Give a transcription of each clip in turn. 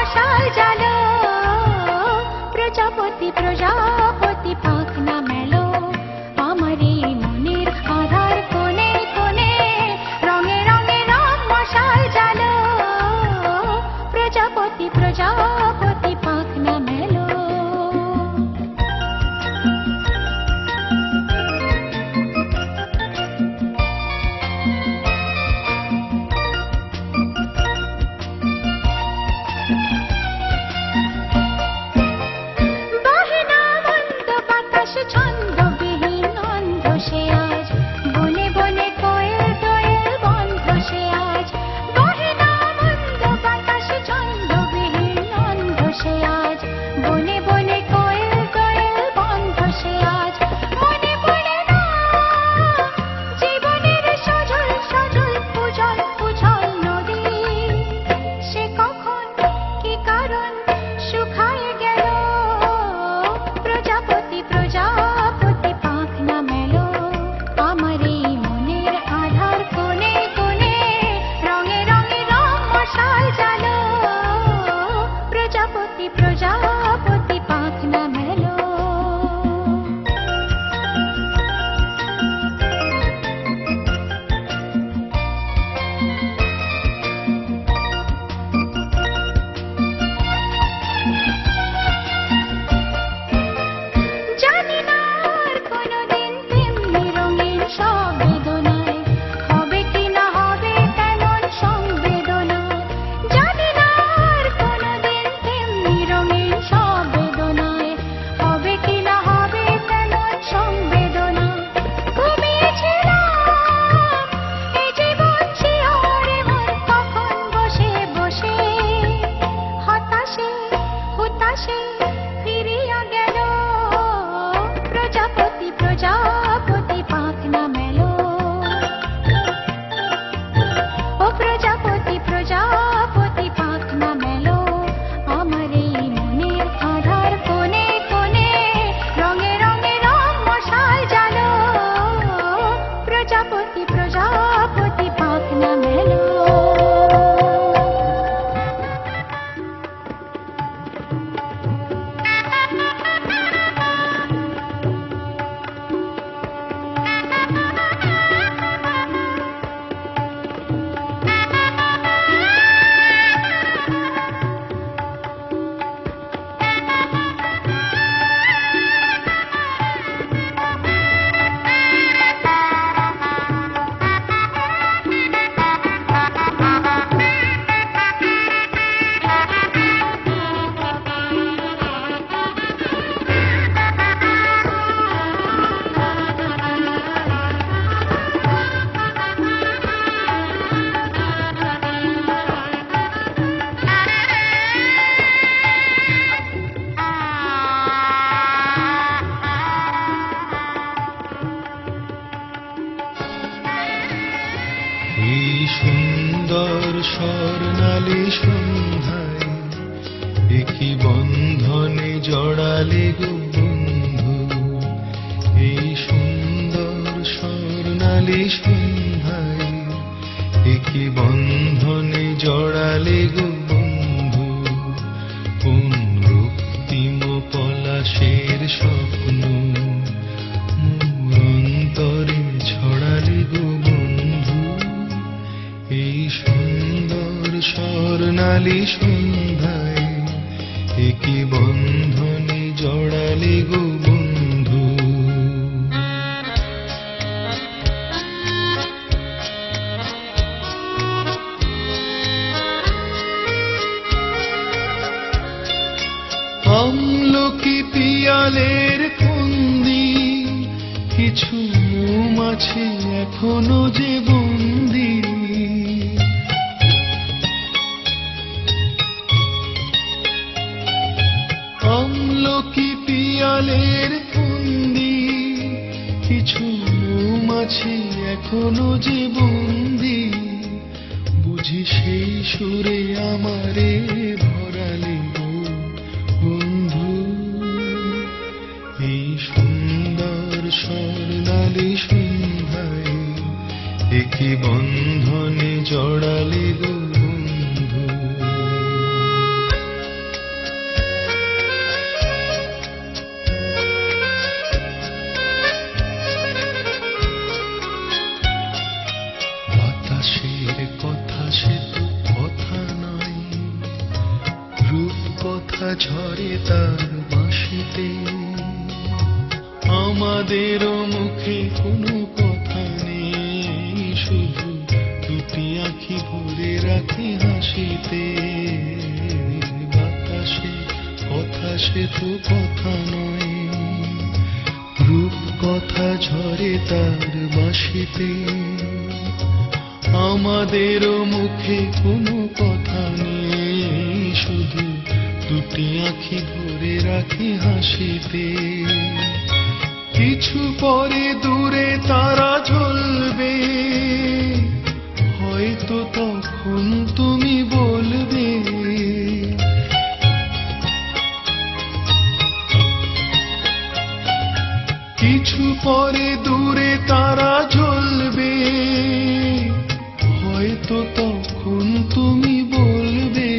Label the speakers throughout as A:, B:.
A: মশাল জালো প্রজাপতি প্রজাপতি পাখনা মেলো আমার এই মনের আধার কোণে কোণে রঙে রঙে রং মশাল জালো প্রজাপতি প্রজাপতি পাখনা মেলো ছন্দবিহীন অন্ধ সে আজ বনে বনে কোয়েল দোয়েল বন্ধ সে আজ বহে না মন্দ বাতাস ছন্দবিহীন অন্ধ সে আজ বনে বনে কোয়েল দোয়েল বন্ধ সে আজ মনে পড়ে না জীবনের সজল সজল উজল উজল নদী সে কখন কি কারণ শুকায় গেল প্রজাপতি প্রজাপতি পাখনা মেলো আমার এই মনের আধার কোণে কোণে রঙে রঙে রং মশাল জালো প্রজাপতি প্রজাপতি পাখনা মেলো জানি না আর কোনোদিন তেমনি রঙিন সংবেদনায় হবে কি না হবে তেমন সংবেদনা জানি না আর কোনোদিন তেমনি রঙিন সংবেদনায় হবে কি না হবে তেমন সংবেদনা ঘুমিয়েছিলাম এই জীবন শিহরে মন কখন বসে বসে হতাশে হতাশে ফিরিয়া গেল প্রজাপতি প্রজাপতি পাখনা মেলো ও প্রজাপতি প্রজাপতি পাখনা মেলো আমার এই মনের আধার কোণে কোণে রঙে রঙে রং মশাল জালো প্রজাপতি প্রজাপতি পাখনা মেলো
B: এই সুন্দর স্বর্ণালী সন্ধ্যায় একই বন্ধনে জড়ালে গো বন্ধু এই সুন্দর স্বর্ণালী সন্ধ্যায় একই বন্ধনে জড়ালে গো বন্ধু কোন রক্তিম পলাশের স্বপ্ন মোর অন্তরে ছড়ালে গো বন্ধু এই সুন্দর স্বর্ণালী সন্ধ্যায় একই বন্ধনে জড়ালে গো বন্ধু আমলকি পিয়ালের ফন্দি কিছু মৌমাছি এখনো যে বন্দি আমলকি পিয়ালের ফন্দি কিছু মৌমাছি এখনো যে বন্দি বুঝি সেই সুরে আমারে ভরালে গো বন্ধু এই সুন্দর স্বর্ণালী সন্ধ্যায় একই বন্ধনে জড়ালে গো বন্ধু কথা ঝরে তার বাঁশিতে, আমাদেরও মুখে কোনো কথা নেই, শুধু দুটি আঁখি ভরে রাখি হাসিতে। বাতাসে কথা সে তো কথা নয়, রূপ কথা ঝরে তার বাঁশিতে, আমাদেরও মুখে কোনো কথা নেই, শুধু দুটি আঁখি ভরে রাখি হাসিতে। কিছু পরে দূরে তারা জ্বলবে, হয়তো তখন তুমি বলবে, কিছু পরে দূরে তারা জ্বলবে, হয়তো তখন তুমি বলবে,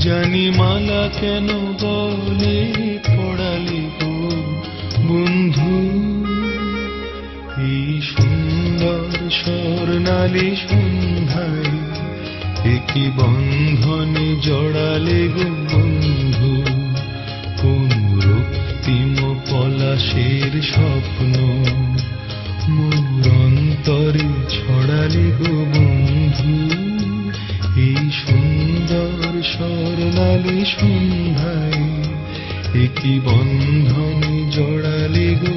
B: জানি মালা কেন গলে পড়ালে গো বন্ধু। এই সুন্দর স্বর্ণালী সন্ধ্যায় একই বন্ধনে জড়ালে গো বন্ধু, কোন রক্তিম পলাশের স্বপ্ন মোর অন্তরে ছড়ালে গো বন্ধু। এই সুন্দর স্বর্ণালী সন্ধ্যায় একই বন্ধনে জড়ালে গো